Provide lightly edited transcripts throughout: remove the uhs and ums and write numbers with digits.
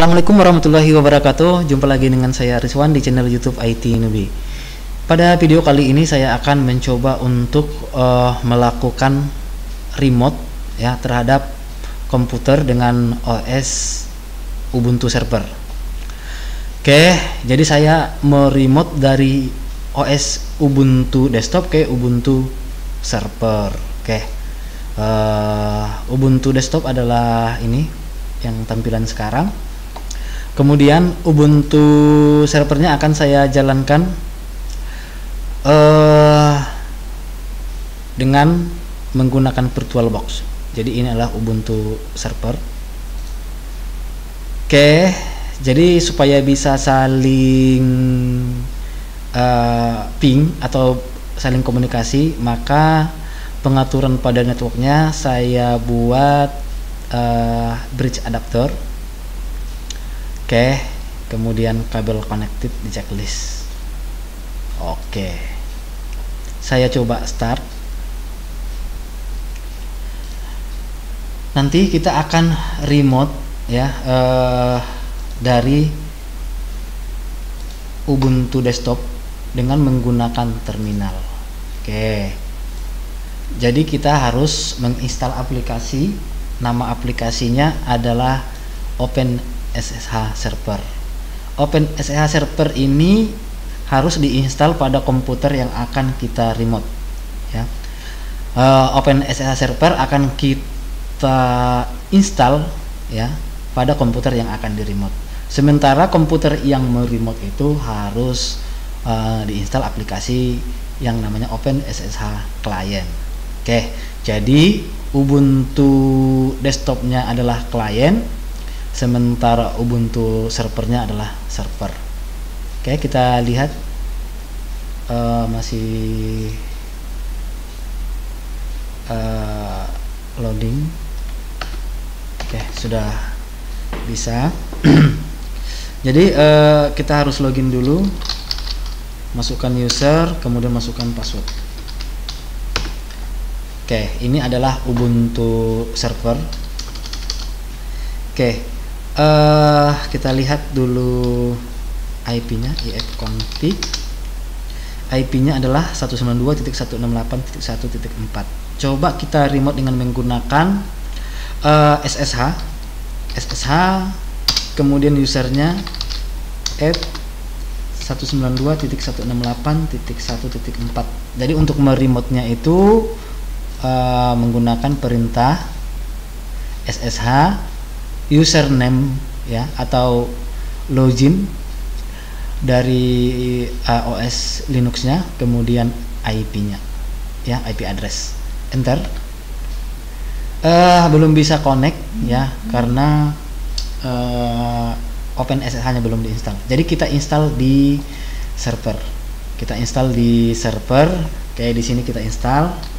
Assalamualaikum warahmatullahi wabarakatuh. Jumpa lagi dengan saya Rizwan di channel YouTube IT Newbie. Pada video kali ini saya akan mencoba untuk melakukan remote ya terhadap komputer dengan OS Ubuntu Server. Oke, jadi saya meremote dari OS Ubuntu desktop ke Ubuntu Server. Oke, Ubuntu desktop adalah ini yang tampilan sekarang. Kemudian Ubuntu servernya akan saya jalankan dengan menggunakan VirtualBox. Jadi ini adalah Ubuntu server. Oke, jadi supaya bisa saling ping atau saling komunikasi, maka pengaturan pada networknya saya buat bridge adapter. Oke, kemudian kabel connected di checklist. Oke, saya coba start. Nanti kita akan remote ya dari Ubuntu desktop dengan menggunakan terminal. Oke, jadi kita harus menginstal aplikasi. Nama aplikasinya adalah OpenSSH Server. OpenSSH Server ini harus diinstal pada komputer yang akan kita remote ya. OpenSSH Server akan kita install ya pada komputer yang akan di remote. Sementara komputer yang meremote itu harus diinstal aplikasi yang namanya OpenSSH Client. Oke, jadi Ubuntu desktopnya adalah klien, sementara Ubuntu servernya adalah server. Oke, kita lihat masih loading. Oke, sudah bisa. Jadi kita harus login dulu, masukkan user, kemudian masukkan password. Oke, ini adalah Ubuntu server. Oke, kita lihat dulu IP-nya, ifconfig. IP-nya adalah 192.168.1.4. Coba kita remote dengan menggunakan SSH, kemudian usernya at 192.168.1.4. Jadi untuk meremote-nya itu menggunakan perintah SSH username ya atau login dari OS Linux-nya, kemudian IP-nya ya, IP address, enter. Belum bisa connect ya karena OpenSSH-nya belum diinstal. Jadi kita install di server. Kayak di sini kita install.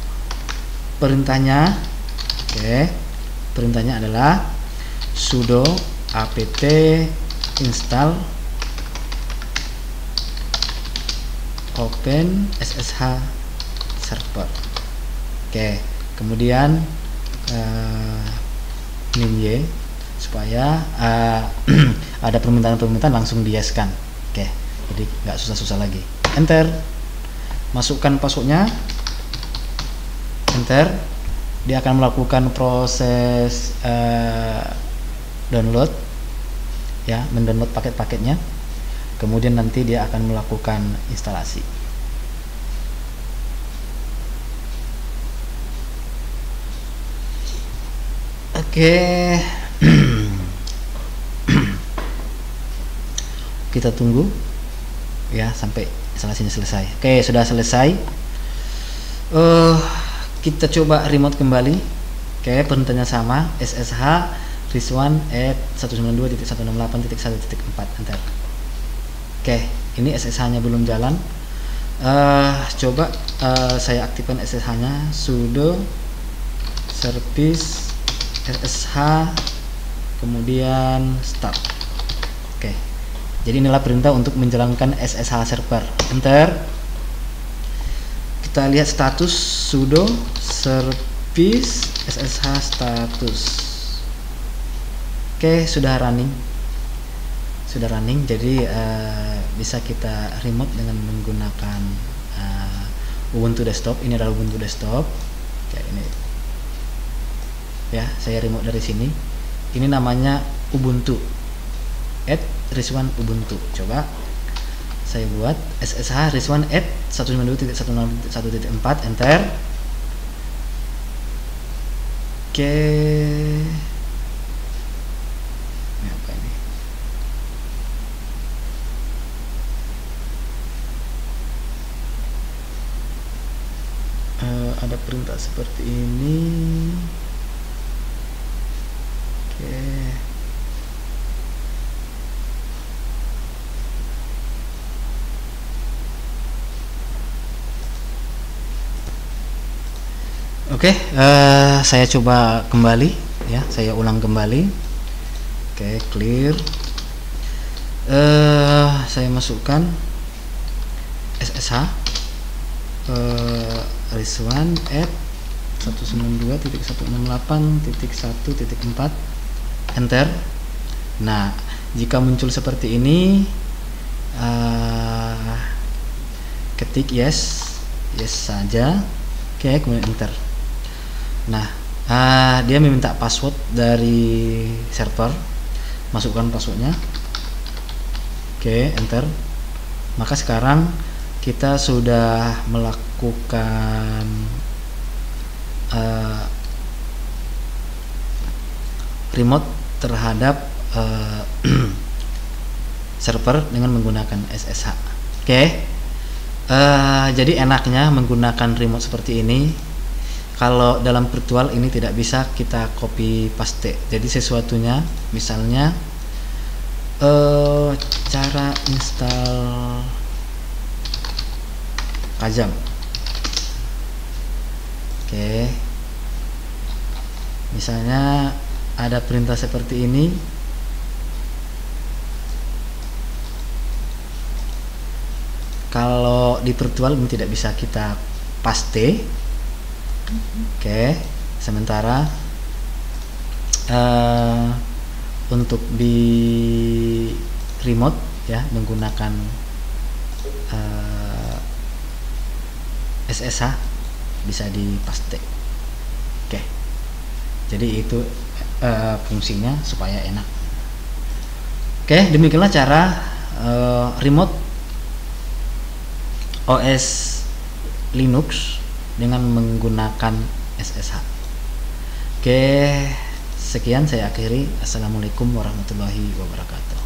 Perintahnya, oke, perintahnya adalah sudo apt install OpenSSH server. Oke, kemudian min supaya ada permintaan langsung di yes-kan. Oke, jadi nggak susah-susah lagi. Enter, masukkan passwordnya. Enter, dia akan melakukan proses download ya, mendownload paket-paketnya, kemudian nanti dia akan melakukan instalasi. Oke. Kita tunggu ya sampai instalasinya selesai. Oke, sudah selesai. Kita coba remote kembali. Oke, perintahnya sama, SSH Rizwan at 192.168.1.4. Enter. Oke, ini SSH-nya belum jalan. Coba saya aktifkan SSH-nya, sudo service SSH kemudian start. Oke, jadi inilah perintah untuk menjalankan SSH server. Enter. Kita lihat status sudo service SSH status. Oke, sudah running. sudah running, jadi bisa kita remote dengan menggunakan Ubuntu desktop. Ini adalah Ubuntu desktop kayak ini ya. Saya remote dari sini. Ini namanya Ubuntu @Rizwan Ubuntu. Coba saya buat SSH Rizwan @192.1.1.4, enter. Oke, ini apa ini? Ada perintah seperti ini. Oke. Oke, saya coba kembali ya, saya ulang kembali. Oke, clear. Saya masukkan SSH Rizwan @192.168.1.4, enter. Nah, jika muncul seperti ini, ketik yes saja. Oke, kemudian enter. Nah, dia meminta password dari server, masukkan passwordnya. Oke, enter. Maka sekarang kita sudah melakukan remote terhadap server dengan menggunakan SSH. Oke. Jadi enaknya menggunakan remote seperti ini. Kalau dalam virtual ini tidak bisa kita copy paste. Jadi sesuatunya, misalnya cara install Kajam. Oke. Misalnya ada perintah seperti ini. Kalau di virtual ini tidak bisa kita paste. Oke, sementara untuk di remote ya menggunakan SSH bisa dipaste. Oke, jadi itu fungsinya supaya enak. Oke, demikianlah cara remote OS Linux dengan menggunakan SSH. Oke, sekian saya akhiri. Assalamualaikum warahmatullahi wabarakatuh.